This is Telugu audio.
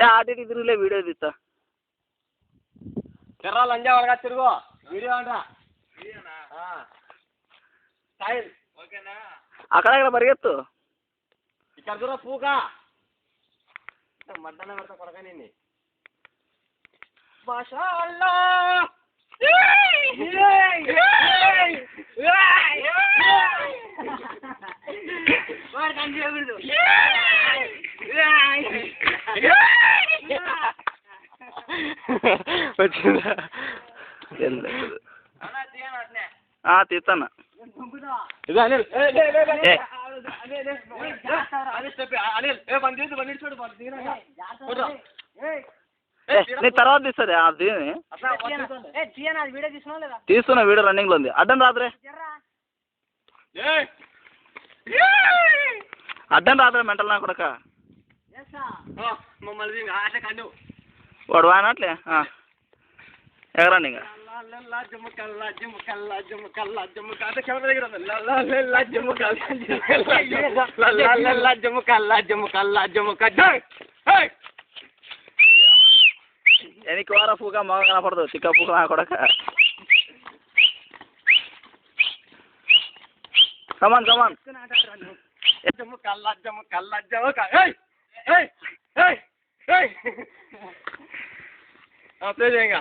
ఆటి తిరుగులే వీడియో తీస్తా ఎర్రా లంజా వరగా తిరుగు వీడియో అంటా ఓకేనా అక్కడ పరిగెత్తు ఇక్కడ దూరం పూకా మడ్డన పెడతా కొడక నిన్ను మాషాఅల్లా వచ్చిందా తీస్తాను ఇది అనిల్ నీ తర్వాత తీస్తుంది అది తీస్తున్నా వీడియో రన్నింగ్లో ఉంది అడ్డం రాదురే అడ్డం రాదురే మెంటల్ నా కొడక మమ్మల్ని వాడు వానట్లే ఎగరండి ఇంకా ఎనికి వారా పూక మగ కనపడదు చిక్క పూక నా కొడక కమాన్ కమాన్ ప్లే చేయంగా